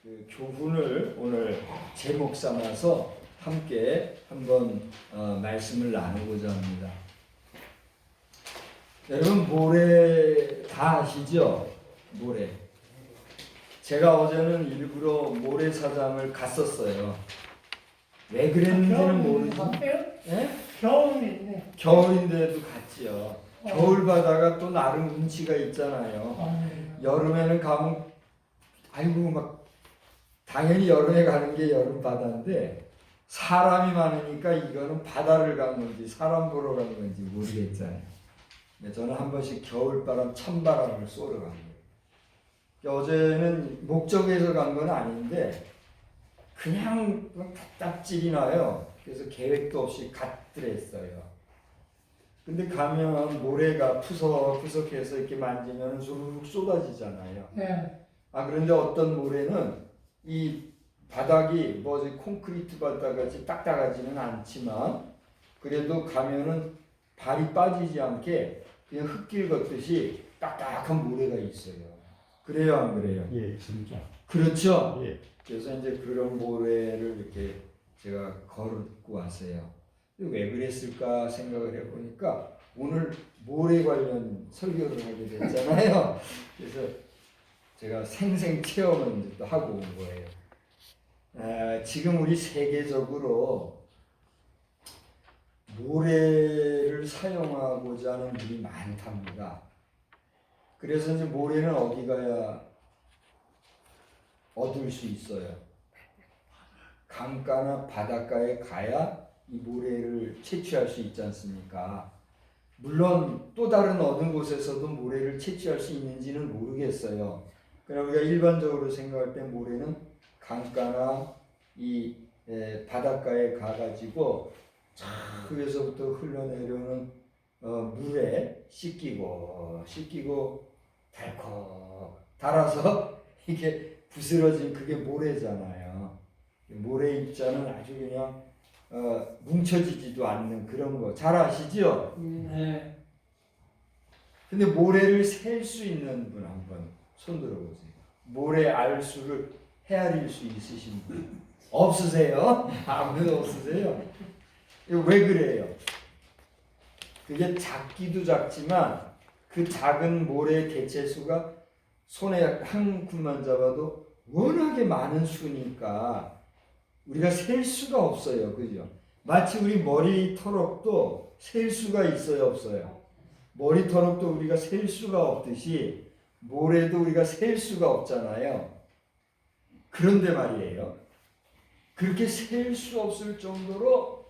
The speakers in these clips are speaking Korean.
그 교훈을 오늘 제목 삼아서 함께 한번 말씀을 나누고자 합니다. 여러분 모래 다 아시죠? 모래. 제가 어제는 일부러 모래사장을 갔었어요. 왜 그랬는지는 모르지만 겨울인데. 겨울인데도 갔지요. 겨울 바다가 또 나름 운치가 있잖아요. 여름에는 가면 아이고 막 당연히 여름에 가는 게 여름 바다인데 사람이 많으니까 이거는 바다를 간 건지 사람 보러 간 건지 모르겠잖아요. 저는 한 번씩 겨울바람 찬바람을 쏘러 간 거예요. 어제는 목적에서 간 건 아닌데 그냥 답답질이 나요. 그래서 계획도 없이 갔더랬어요. 근데 가면 모래가 푸석푸석해서 이렇게 만지면 주르륵 쏟아지잖아요. 네. 그런데 어떤 모래는 이 바닥이 뭐지 콘크리트 바닥같이 딱딱하지는 않지만 그래도 가면은 발이 빠지지 않게 그냥 흙길 걷듯이 딱딱한 모래가 있어요. 그래요, 안 그래요? 예, 진짜. 그렇죠? 예. 그래서 이제 그런 모래를 이렇게 제가 걸고 왔어요. 왜 그랬을까 생각을 해보니까 오늘 모래 관련 설교를 하게 됐잖아요. 그래서 제가 생생 체험을 이제 또 하고 온 거예요. 지금 우리 세계적으로 모래를 사용하고자 하는 일이 많답니다. 그래서 이제 모래는 어디 가야 얻을 수 있어요? 강가나 바닷가에 가야 이 모래를 채취할 수 있지 않습니까? 물론 또 다른 어느 곳에서도 모래를 채취할 수 있는지는 모르겠어요. 그러나 우리가 일반적으로 생각할 때 모래는 강가나 이 바닷가에 가가지고 위에서부터 흘러내려오는 물에 씻기고 덜컥 달아서 이게 부스러진 그게 모래잖아요. 모래 입자는 아주 그냥 뭉쳐지지도 않는 그런 거 잘 아시죠? 네. 근데 모래를 셀 수 있는 분 한번 손 들어보세요. 모래 알수를 헤아릴 수 있으신 분 없으세요? 아무도 없으세요? 왜 그래요? 그게 작기도 작지만 그 작은 모래 개체수가 손에 한 줌만 잡아도 워낙에 많은 수니까 우리가 셀 수가 없어요. 그죠? 마치 우리 머리털옥도 셀 수가 있어요, 없어요? 머리털옥도 우리가 셀 수가 없듯이 모래도 우리가 셀 수가 없잖아요. 그런데 말이에요. 그렇게 셀 수 없을 정도로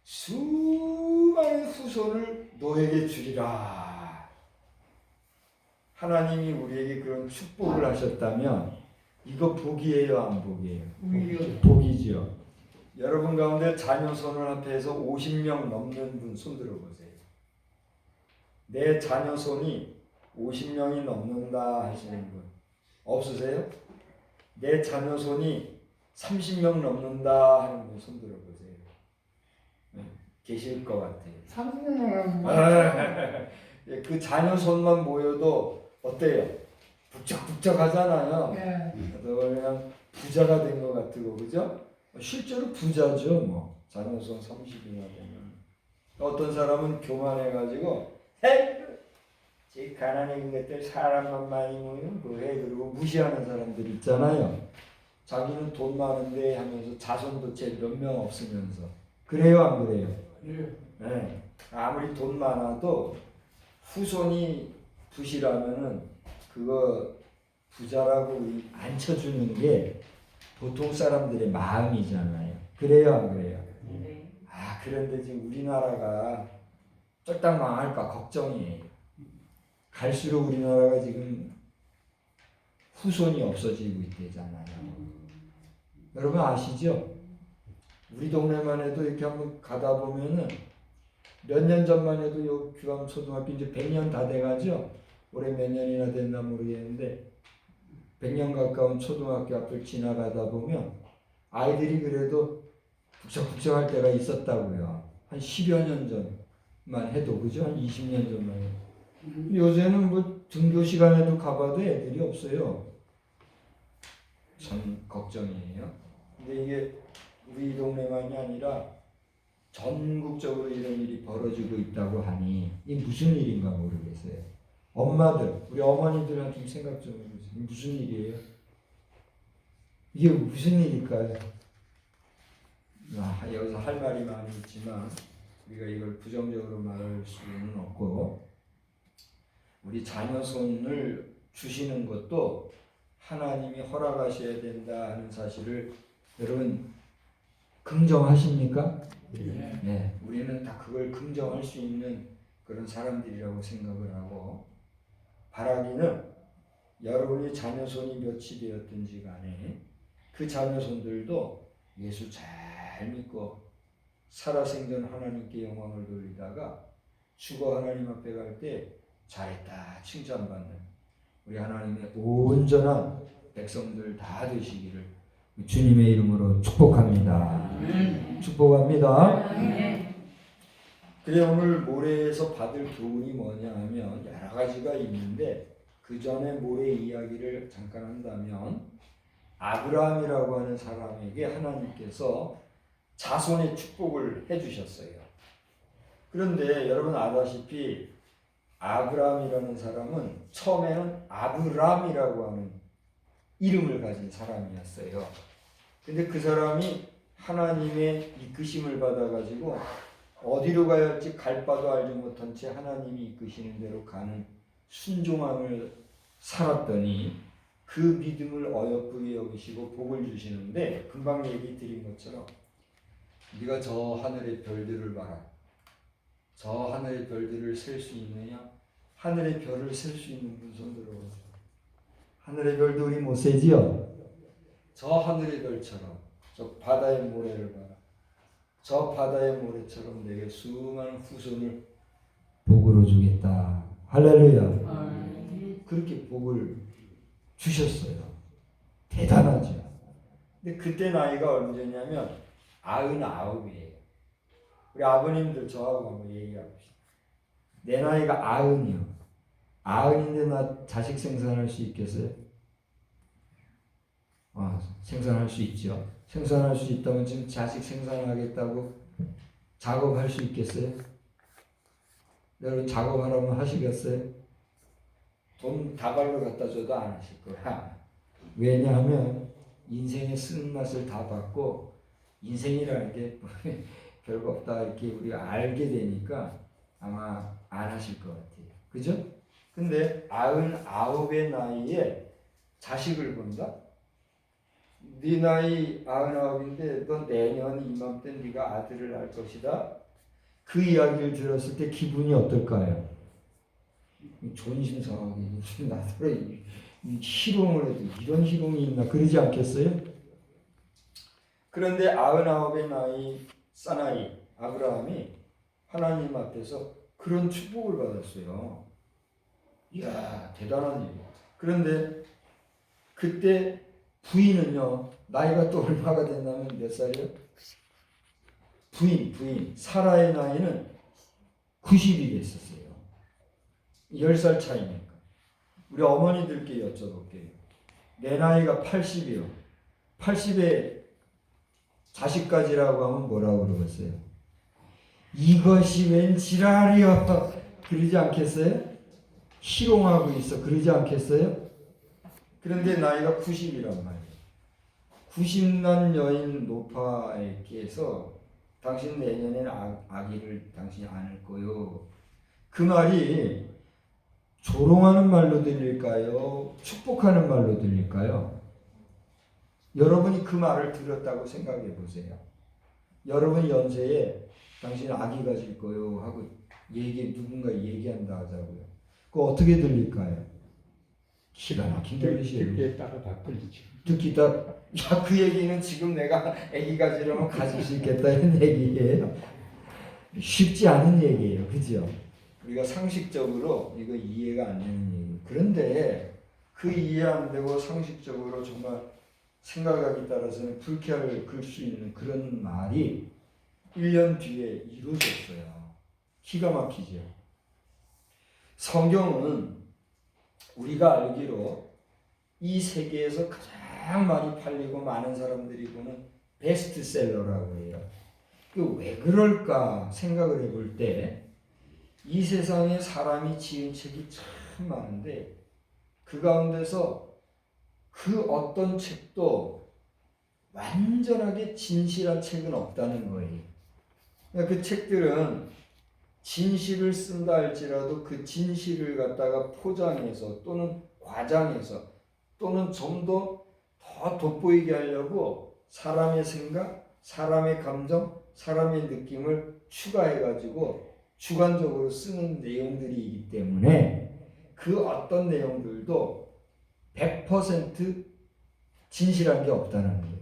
수많은 후손을 너에게 주리라. 하나님이 우리에게 그런 축복을 하셨다면 이거 복이에요, 안 복이에요? 복이죠. 여러분 가운데 자녀 손을 앞에서 50명 넘는 분 손 들어보세요. 내 자녀 손이 50명이 넘는다 하시는 분 없으세요? 내 자녀 손이 30명 넘는다 하는 분 손 들어보세요. 계실 것 같아요. 30년은 그 자녀 손만 모여도 어때요? 북적북적 하잖아요. 네. 그냥 부자가 된 것 같고, 그죠? 실제로 부자죠, 뭐. 자녀 손 30이나 되면. 어떤 사람은 교만해가지고, 헤이! 제 가난한 것들 사람만 많이 모이면 뭐해? 그리고 무시하는 사람들 있잖아요. 자기는 돈 많은데 하면서 자손도 채 몇 명 없으면서. 그래요, 안 그래요? 네. 아무리 돈 많아도 후손이 부실하면은 그거 부자라고 앉혀주는 게 보통 사람들의 마음이잖아요. 그래요, 안 그래요? 그런데 지금 우리나라가 쫄딱 망할까 걱정이에요. 갈수록 우리나라가 지금 후손이 없어지고 있대잖아요. 여러분 아시죠? 우리 동네만 해도 이렇게 한번 가다 보면은 몇 년 전만 해도 요 규암초등학교 이제 100년 다 돼가죠? 올해 몇 년이나 됐나 모르겠는데 100년 가까운 초등학교 앞을 지나가다 보면 아이들이 그래도 북적북적할 때가 있었다고요. 한 10여 년 전만 해도, 그죠? 한 20년 전만 해도. 요새는 뭐 등교 시간에도 가봐도 애들이 없어요. 전 걱정이에요. 근데 이게 우리 동네만이 아니라 전국적으로 이런 일이 벌어지고 있다고 하니 이게 무슨 일인가 모르겠어요. 엄마들, 우리 어머니들한테 좀 생각 좀 해보세요. 이게 무슨 일이에요? 이게 무슨 일일까요? 여기서 할 말이 많이 있지만 우리가 이걸 부정적으로 말할 수는 없고, 우리 자녀손을 주시는 것도 하나님이 허락하셔야 된다 하는 사실을 여러분 긍정하십니까? 네, 우리는 다 그걸 긍정할 수 있는 그런 사람들이라고 생각을 하고, 바라기는 여러분이 자녀손이 몇이 되었든지 간에 그 자녀손들도 예수 잘 믿고 살아생전 하나님께 영광을 돌리다가 죽어 하나님 앞에 갈 때 잘했다 칭찬받는 우리 하나님의 온전한 백성들 다 되시기를 주님의 이름으로 축복합니다. 축복합니다. 그래, 오늘 모래에서 받을 교훈이 뭐냐 하면 여러 가지가 있는데, 그 전에 모래 이야기를 잠깐 한다면, 아브라함이라고 하는 사람에게 하나님께서 자손의 축복을 해주셨어요. 그런데 여러분 아다시피 아브라함이라는 사람은 처음에는 아브람이라고 하는 이름을 가진 사람이었어요. 근데 그 사람이 하나님의 이끄심을 받아가지고 어디로 가야 할지 갈 바도 알지 못한 채 하나님이 이끄시는 대로 가는 순종함을 살았더니 그 믿음을 어여쁘게 여기시고 복을 주시는데, 금방 얘기 드린 것처럼 네가 저 하늘의 별들을 봐라. 저 하늘의 별들을 셀 수 있느냐? 하늘의 별을 셀 수 있는 분 손 들어보세요. 하늘의 별도 우리 못 세지요? 저 하늘의 별처럼 저 바다의 모래를 봐라. 저 바다의 모래처럼 내게 수많은 후손을 복으로 주겠다. 할렐루야. 그렇게 복을 주셨어요. 대단하죠. 근데 그때 나이가 언제냐면 99이에요. 우리 아버님들 저하고 한번 얘기해봅시다. 내 나이가 90이요. 90인데 나 자식 생산할 수 있겠어요? 생산할 수 있죠. 생산할 수 있다면 지금 자식 생산하겠다고 작업할 수 있겠어요? 여러분 작업하라면 하시겠어요? 돈 다발로 갖다 줘도 안 하실 거야. 왜냐하면 인생의 쓰는 맛을 다 받고 인생이라는 게 별거 없다 이렇게 우리가 알게 되니까 아마 안 하실 것 같아요. 그죠? 근데 99의 나이에 자식을 본다? 네 나이 99인데 너 내년 이맘때 네가 아들을 낳을 것이다. 그 이야기를 들었을 때 기분이 어떨까요? 존심상하게 나더러 희롱을 해도 이런 희롱이 있나 그러지 않겠어요? 그런데 99의 나이 사나이 아브라함이 하나님 앞에서 그런 축복을 받았어요. 이야, 대단한 일. 그런데 그때 부인은요, 나이가 또 얼마가 됐냐면 몇 살이요? 부인 사라의 나이는 90이 됐었어요. 10살 차이니까. 우리 어머니들께 여쭤볼게요. 내 나이가 80이요. 80에 자식 가지라고 하면 뭐라고 그러겠어요? 이것이 웬 지랄이여. 그러지 않겠어요? 희롱하고 있어. 그러지 않겠어요? 그런데 나이가 90이란 말이에요. 90난 여인 노파에게서 당신 내년에는 아기를 당신이 안을 거요. 그 말이 조롱하는 말로 들릴까요? 축복하는 말로 들릴까요? 여러분이 그 말을 들었다고 생각해 보세요. 여러분 연세에 당신 아기 가질 거요 하고 누군가 얘기한다 하자고요. 그거 어떻게 들릴까요? 기가 막힌 들리시죠. 듣기에 따라 다 들리죠. 듣기다. 그 얘기는 지금 내가 아기 가지려면 가질 수 있겠다 이런 얘기예요. 쉽지 않은 얘기예요. 그죠? 우리가 상식적으로 이거 이해가 안 되는 얘기. 그런데 그 이해 안 되고 상식적으로 정말 생각하기 따라서는 불쾌할 수 있는 그런 말이 1년 뒤에 이루어졌어요. 기가 막히죠. 성경은 우리가 알기로 이 세계에서 가장 가장 많이 팔리고 많은 사람들이 보는 베스트셀러라고 해요. 왜 그럴까 생각을 해볼 때 이 세상에 사람이 지은 책이 참 많은데 그 가운데서 그 어떤 책도 완전하게 진실한 책은 없다는 거예요. 그러니까 그 책들은 진실을 쓴다 할지라도 그 진실을 갖다가 포장해서 또는 과장해서 또는 좀 더 돋보이게 하려고 사람의 생각, 사람의 감정, 사람의 느낌을 추가해가지고 주관적으로 쓰는 내용들이기 때문에 그 어떤 내용들도 100% 진실한 게 없다는 거예요.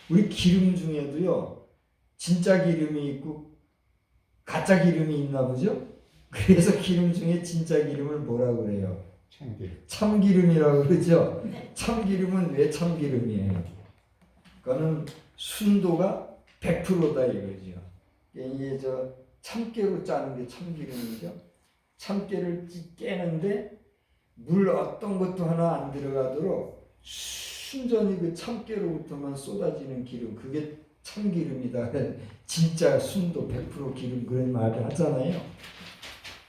우리 기름 중에도요, 진짜 기름이 있고 가짜 기름이 있나 보죠? 그래서 기름 중에 진짜 기름을 뭐라고 그래요? 참기름이라고 그러죠? 참기름은 왜 참기름이에요? 그거는 순도가 100%다 이거죠. 이게 참깨로 짜는 게 참기름이죠. 참깨를 깨는데 물 어떤 것도 하나 안 들어가도록 순전히 그 참깨로부터만 쏟아지는 기름, 그게 참기름이다. 진짜 순도 100% 기름, 그런 말을 하잖아요.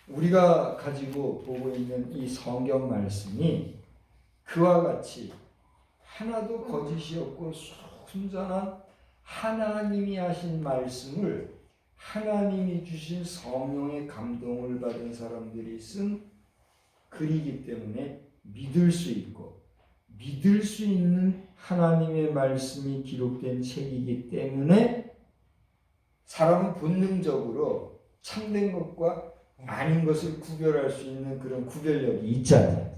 우리가 가지고 보고 있는 이 성경 말씀이 그와 같이 하나도 거짓이 없고 순전한 하나님이 하신 말씀을 하나님이 주신 성령의 감동을 받은 사람들이 쓴 글이기 때문에 믿을 수 있고 믿을 수 있는 하나님의 말씀이 기록된 책이기 때문에 사람은 본능적으로 참된 것과 아닌 것을 구별할 수 있는 그런 구별력이 있잖아요.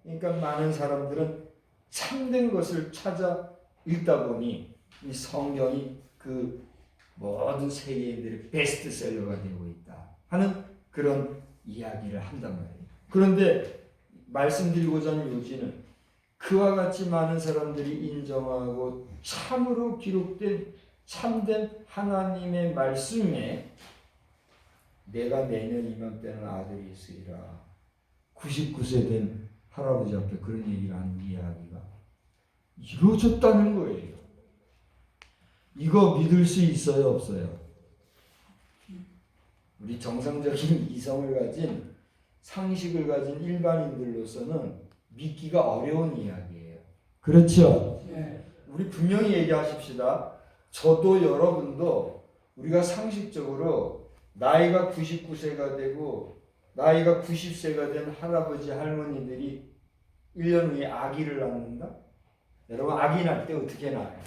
그러니까 많은 사람들은 참된 것을 찾아 읽다 보니 이 성경이 그 모든 세계인들의 베스트셀러가 되고 있다 하는 그런 이야기를 한단 말이에요. 그런데 말씀드리고자 하는 요지는 그와 같이 많은 사람들이 인정하고 참으로 기록된 참된 하나님의 말씀에 내가 내년 이맘때는 아들이 있으리라 99세 된 할아버지 앞에 그런 얘기를 하는 이야기가 이루어졌다는 거예요. 이거 믿을 수 있어요, 없어요? 우리 정상적인 이성을 가진 상식을 가진 일반인들로서는 믿기가 어려운 이야기예요. 그렇죠? 네. 우리 분명히 얘기하십시다. 저도 여러분도 우리가 상식적으로 나이가 99세가 되고 나이가 90세가 된 할아버지 할머니들이 1년 후에 아기를 낳는다? 여러분 아기 낳을 때 어떻게 낳아요?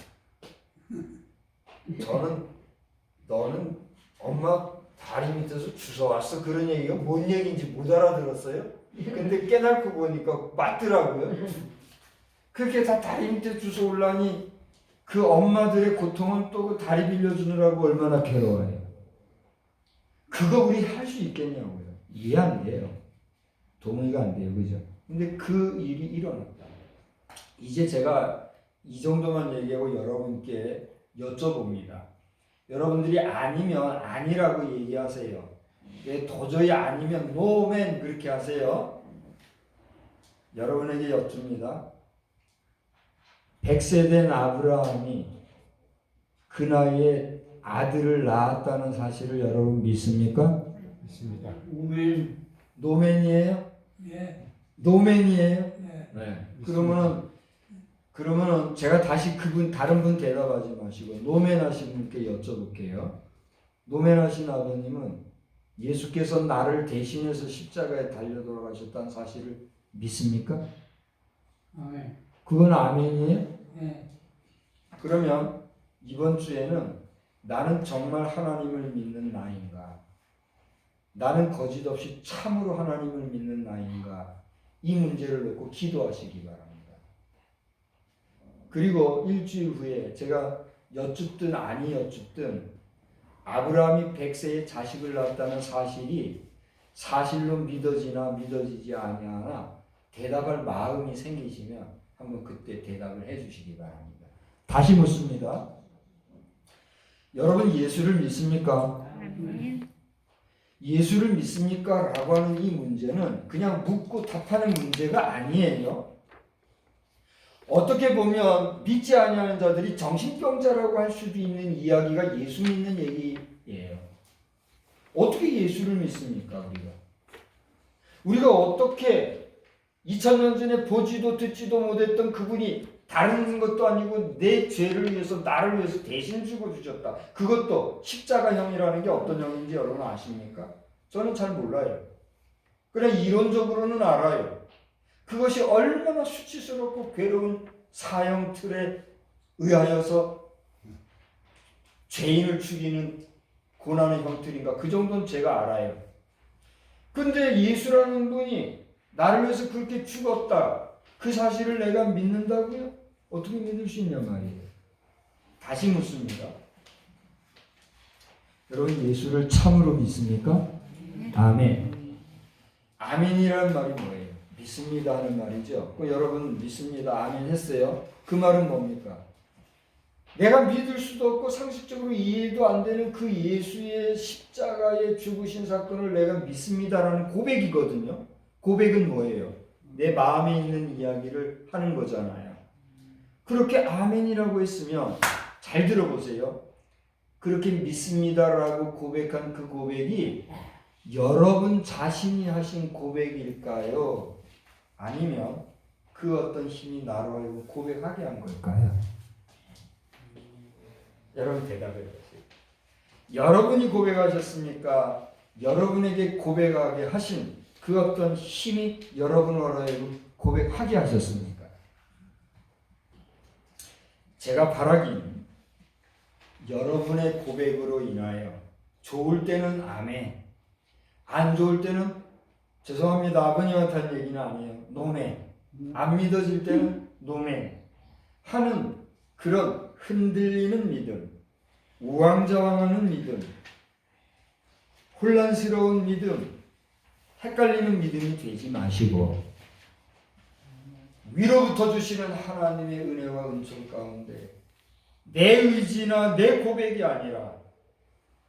너는 엄마 다리 밑에서 주워왔어. 그런 얘기가 뭔 얘기인지 못 알아들었어요. 근데 깨닫고 보니까 맞더라고요. 그렇게 다 다리 밑에 주워올라니 그 엄마들의 고통은 또 그 다리 빌려주느라고 얼마나 괴로워요. 그거 우리 할 수 있겠냐고요. 이해 안 돼요. 동의가 안 돼요. 그죠? 근데 그 일이 일어났다. 이제 제가 이 정도만 얘기하고 여러분께 여쭤봅니다. 여러분들이 아니면 아니라고 얘기하세요. 도저히 아니면 노맨 그렇게 하세요. 여러분에게 여쭙니다. 100세 된 아브라함이 그 나이에 아들을 낳았다는 사실을 여러분 믿습니까? 믿습니다. 노맨이에요? 예. 노맨이에요? 예. 네. 그러면은 제가 다시 다른 분 대답하지 마시고 노맨 하신 분께 여쭤볼게요. 노맨 하신 아버님은 예수께서 나를 대신해서 십자가에 달려 돌아가셨다는 사실을 믿습니까? 아멘. 그건 아멘이에요? 예. 그러면 이번 주에는 나는 정말 하나님을 믿는 나인가? 나는 거짓 없이 참으로 하나님을 믿는 나인가? 이 문제를 놓고 기도하시기 바랍니다. 그리고 일주일 후에 제가 여쭙든 아니 여쭙든 아브라함이 100세에 자식을 낳았다는 사실이 사실로 믿어지나 믿어지지 아니하나 대답할 마음이 생기시면 한번 그때 대답을 해주시기 바랍니다. 다시 묻습니다. 여러분 예수를 믿습니까? 예수를 믿습니까? 라고 하는 이 문제는 그냥 묻고 답하는 문제가 아니에요. 어떻게 보면 믿지 아니하는 자들이 정신병자라고 할 수도 있는 이야기가 예수 믿는 얘기예요. 어떻게 예수를 믿습니까, 우리가 어떻게 2000년 전에 보지도 듣지도 못했던 그분이 다른 것도 아니고 내 죄를 위해서 나를 위해서 대신 죽어주셨다. 그것도 십자가형이라는 게 어떤 형인지 여러분 아십니까? 저는 잘 몰라요. 그냥 이론적으로는 알아요. 그것이 얼마나 수치스럽고 괴로운 사형 틀에 의하여서 죄인을 죽이는 고난의 형틀인가, 그 정도는 제가 알아요. 근데 예수라는 분이 나를 위해서 그렇게 죽었다, 그 사실을 내가 믿는다고요? 어떻게 믿을 수 있냐 말이에요. 다시 묻습니다. 여러분 예수를 참으로 믿습니까? 아멘. 아멘이라는 말이 뭐예요? 믿습니다 하는 말이죠. 여러분 믿습니다 아멘 했어요. 그 말은 뭡니까? 내가 믿을 수도 없고 상식적으로 이해도 안 되는 그 예수의 십자가에 죽으신 사건을 내가 믿습니다라는 고백이거든요. 고백은 뭐예요? 내 마음에 있는 이야기를 하는 거잖아요. 그렇게 아멘이라고 했으면 잘 들어보세요. 그렇게 믿습니다라고 고백한 그 고백이 여러분 자신이 하신 고백일까요? 아니면 그 어떤 힘이 나로 하여금 고백하게 한 걸까요? 여러분 대답해 보세요. 여러분이 고백하셨습니까? 여러분에게 고백하게 하신 그 어떤 힘이 여러분으로 하여금 고백하게 하셨습니까? 제가 바라기는 여러분의 고백으로 인하여 좋을 때는 아멘, 안 좋을 때는 죄송합니다 아버님한테 한 얘기는 아니에요, 노멘, 안 믿어질 때는 노멘 하는 그런 흔들리는 믿음, 우왕좌왕하는 믿음, 혼란스러운 믿음, 헷갈리는 믿음이 되지 마시고 위로부터 주시는 하나님의 은혜와 은총 가운데 내 의지나 내 고백이 아니라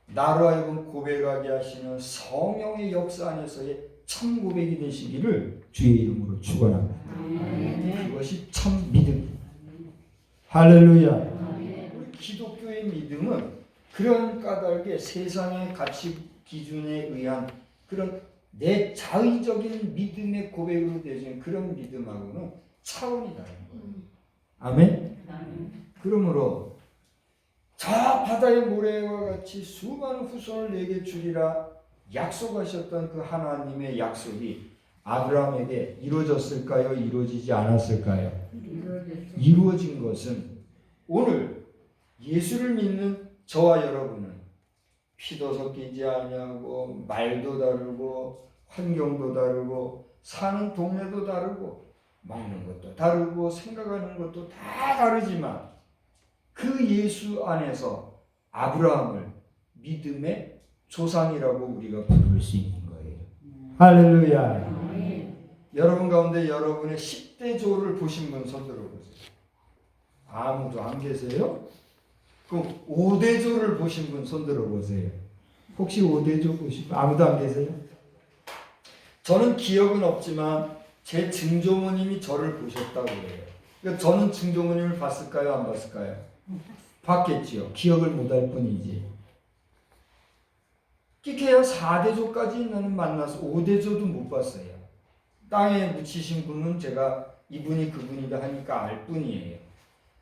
나로 하여금 고백하게 하시는 성령의 역사 안에서의 참 고백이 되시기를 주의 이름으로 축원합니다. 그것이 참 믿음. 할렐루야. 우리 기독교의 믿음은 그런 까닭에 세상의 가치 기준에 의한 그런 내 자의적인 믿음의 고백으로 되어진 그런 믿음하고는 차원이 다른 거예요. 아멘? 그러므로 저 바다의 모래와 같이 수많은 후손을 내게 주리라 약속하셨던 그 하나님의 약속이 아브라함에게 이루어졌을까요? 이루어지지 않았을까요? 이루어진 것은 오늘 예수를 믿는 저와 여러분은 피도 섞이지 아니하고 말도 다르고 환경도 다르고 사는 동네도 다르고 먹는 것도 다르고 생각하는 것도 다 다르지만 그 예수 안에서 아브라함을 믿음의 조상이라고 우리가 부를 수 있는 거예요. 할렐루야. 여러분 가운데 여러분의 10대 조를 보신 분 손 들어보세요. 아무도 안 계세요? 그럼 5대 조를 보신 분 손 들어보세요. 혹시 5대 조 보신 분 아무도 안 계세요? 저는 기억은 없지만 제 증조모님이 저를 보셨다고 해요. 그러니까 저는 증조모님을 봤을까요? 안 봤을까요? 봤겠지요. 기억을 못할 뿐이지. 끼케야 4대조까지 나는 만나서 5대조도 못 봤어요. 땅에 묻히신 분은 제가 이분이 그분이다 하니까 알 뿐이에요.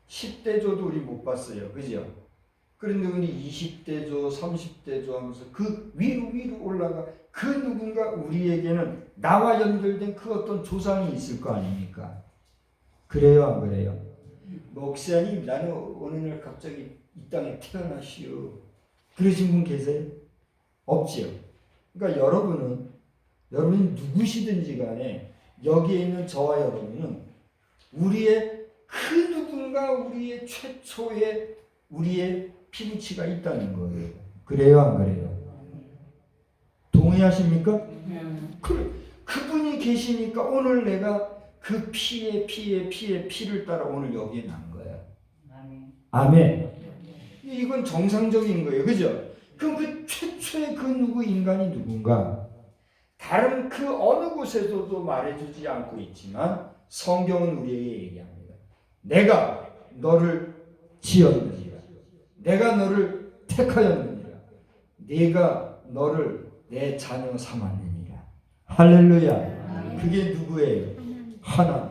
10대조도 우리 못 봤어요. 그죠? 그런데 우리 20대조, 30대조 하면서 그 위로 올라가 그 누군가 우리에게는 나와 연결된 그 어떤 조상이 있을 거 아닙니까? 그래요, 안 그래요? 목사님, 나는 어느 날 갑자기 이 땅에 태어나시오. 그러신 분 계세요? 없지요. 그러니까 여러분이 누구시든지 간에 여기에 있는 저와 여러분은 우리의 그 누군가 우리의 최초의 우리의 피부치가 있다는 거예요. 그래요, 안 그래요? 동의하십니까? 그분이 계시니까 오늘 내가 그 피를 따라 오늘 여기에 난 거야. 아멘. 이건 정상적인 거예요. 그죠? 그럼 그 최초의 그 누구 인간이 누군가? 다른 그 어느 곳에서도 말해주지 않고 있지만 성경은 우리에게 얘기합니다. 내가 너를 지었느니라. 내가 너를 택하였느니라. 내가 너를 내 자녀 삼았느니라. 할렐루야. 그게 누구예요? 하나님.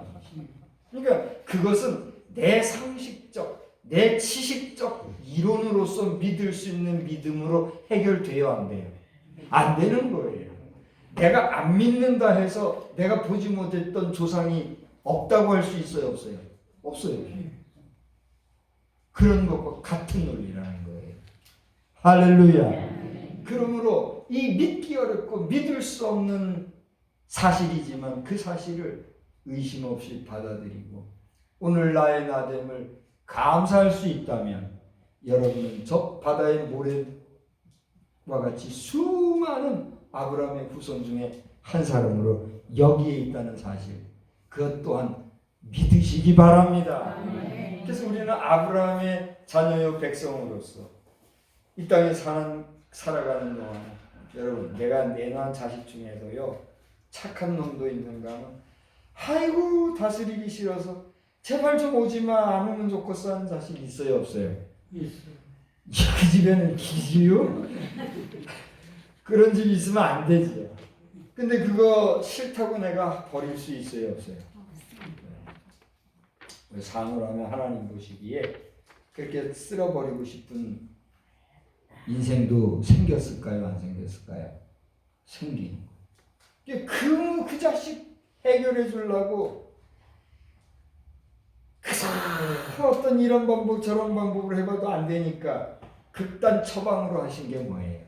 그러니까 그것은 내 상식적, 내 지식적 이론으로서 믿을 수 있는 믿음으로 해결되어야 안 돼요. 안 되는 거예요. 내가 안 믿는다 해서 내가 보지 못했던 조상이 없다고 할 수 있어요? 없어요? 없어요. 그런 것과 같은 논리라는 거예요. 할렐루야. 그러므로 이 믿기 어렵고 믿을 수 없는 사실이지만 그 사실을 의심 없이 받아들이고 오늘 나의 나됨을 감사할 수 있다면 여러분은 저 바다의 모래와 같이 수많은 아브라함의 후손 중에 한 사람으로 여기에 있다는 사실, 그것 또한 믿으시기 바랍니다. 그래서 우리는 아브라함의 자녀요 백성으로서 이 땅에 살아가는 동안 여러분, 내가 내놓은 자식 중에도요 착한 놈도 있는가 하면 아이고 다스리기 싫어서 제발 좀 오지마 안 오면 좋겠어 하는 자식 있어요 없어요? 있어요. 그 집에는 기지요? 그런 집이 있으면 안 되지요. 근데 그거 싫다고 내가 버릴 수 있어요 없어요? 상을 하면 하나님 보시기에 그렇게 쓸어버리고 싶은 인생도 생겼을까요? 안 생겼을까요? 생긴. 그 자식 해결해 주려고 어떤 이런 방법 저런 방법을 해봐도 안 되니까 극단 처방으로 하신 게 뭐예요?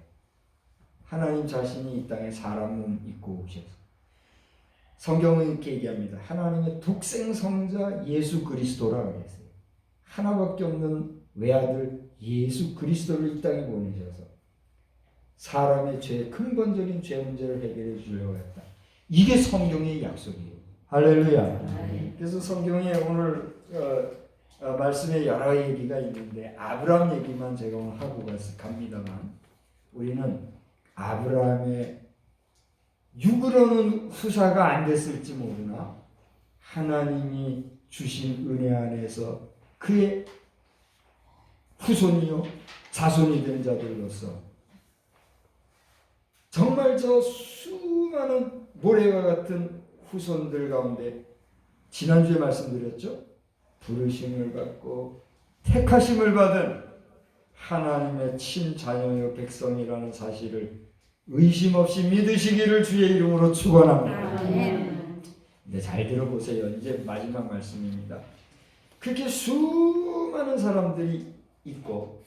하나님 자신이 이 땅에 사람 몸 입고 오셔서 성경은 이렇게 얘기합니다. 하나님의 독생 성자 예수 그리스도라고 했어요. 하나밖에 없는 외아들 예수 그리스도를 이 땅에 보내셔서 사람의 죄, 근본적인 죄 문제를 해결해 주려고 했다. 이게 성경의 약속이에요. 할렐루야. 그래서 성경에 오늘 말씀에 여러 얘기가 있는데 아브라함 얘기만 제가 오늘 하고 갑니다만 우리는 아브라함의 육으로는 후사가 안 됐을지 모르나 하나님이 주신 은혜 안에서 그의 후손이요 자손이 된 자들로서 정말 저 수많은 모래와 같은 후손들 가운데 지난주에 말씀드렸죠. 부르심을 받고 택하심을 받은 하나님의 친자녀요 백성이라는 사실을 의심 없이 믿으시기를 주의 이름으로 축원합니다. 네, 잘 들어보세요. 이제 마지막 말씀입니다. 그렇게 수많은 사람들이 있고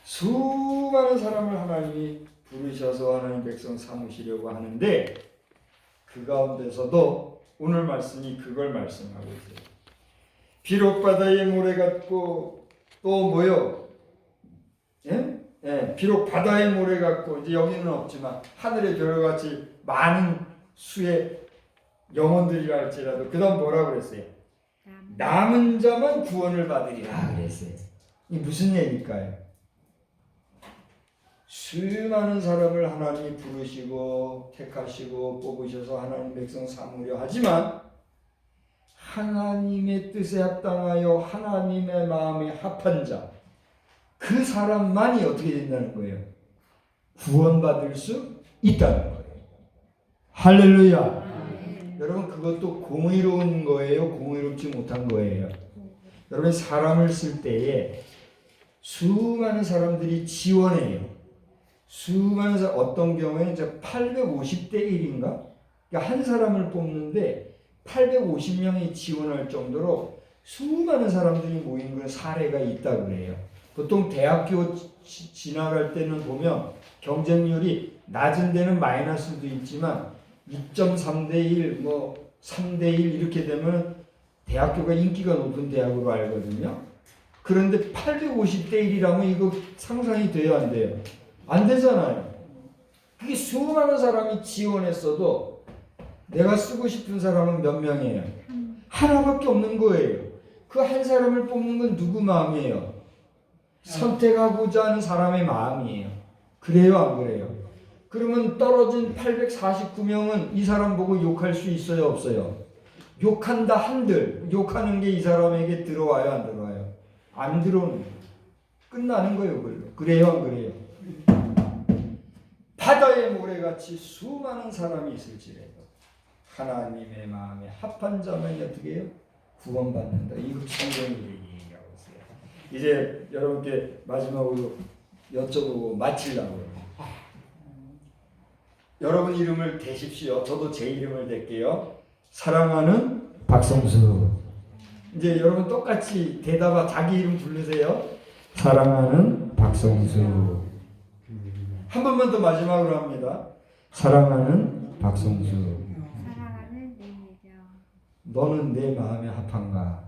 수많은 사람을 하나님이 부르셔서 하나님 백성 삼으시려고 하는데 그 가운데서도 오늘 말씀이 그걸 말씀하고 있어요. 비록 바다의 모래 같고 또 뭐요? 예? 예, 비록 바다의 모래 같고 이제 여기는 없지만 하늘의 별같이 많은 수의 영혼들이라 할지라도 그 다음 뭐라고 그랬어요? 남은 자만 구원을 받으리라 그랬어요. 이 무슨 얘기일까요? 수많은 사람을 하나님이 부르시고 택하시고 뽑으셔서 하나님 백성 삼으려 하지만 하나님의 뜻에 합당하여 하나님의 마음에 합한 자, 그 사람만이 어떻게 된다는 거예요? 구원받을 수 있다는 거예요. 할렐루야. 여러분 그것도 공의로운 거예요? 공의롭지 못한 거예요? 여러분 사람을 쓸 때에 수많은 사람들이 지원해요. 수많은 사람, 어떤 경우에는 850대 1인가? 그러니까 한 사람을 뽑는데 850명이 지원할 정도로 수많은 사람들이 모인 그런 사례가 있다고 그래요. 보통 대학교 지나갈 때는 보면 경쟁률이 낮은 데는 마이너스도 있지만 2.3대 1, 뭐 3대 1 이렇게 되면 대학교가 인기가 높은 대학으로 알거든요. 그런데 850대 1이라면 이거 상상이 돼요, 안 돼요? 안 되잖아요. 그게 수많은 사람이 지원했어도 내가 쓰고 싶은 사람은 몇 명이에요? 하나밖에 없는 거예요. 그 한 사람을 뽑는 건 누구 마음이에요? 선택하고자 하는 사람의 마음이에요. 그래요, 안 그래요? 그러면 떨어진 849명은 이 사람 보고 욕할 수 있어요, 없어요? 욕한다 한들 욕하는 게 이 사람에게 들어와요 안 들어와요? 안 들어오는 거예요. 끝나는 거예요 그걸로. 그래요 안 그래요? 바다의 모래같이 수많은 사람이 있을지라도 하나님의 마음에 합한 자만이 어떻게 해요? 구원받는다. 이거 성경이 얘기하고 있어요. 이제 여러분께 마지막으로 여쭤보고 마치려고요. 여러분 이름을 대십시오. 저도 제 이름을 댈게요. 사랑하는 박성수. 이제 여러분 똑같이 대답하 자기 이름 부르세요. 사랑하는 박성수. 한 번만 더 마지막으로 합니다. 사랑하는 박성수. 사랑하는 내 예정. 너는 내 마음에 합한가?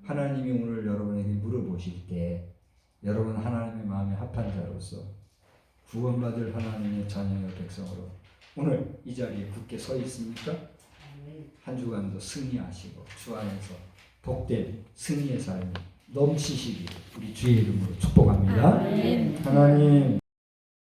하나님이 오늘 여러분에게 물어보실 때 여러분 하나님의 마음에 합한 자로서 구원받을 하나님의 자녀의 백성으로 오늘 이 자리에 굳게 서 있습니까? 한 주간도 승리하시고 주 안에서 복된 승리의 삶이 넘치시기를 우리 주의 이름으로 축복합니다. 하나님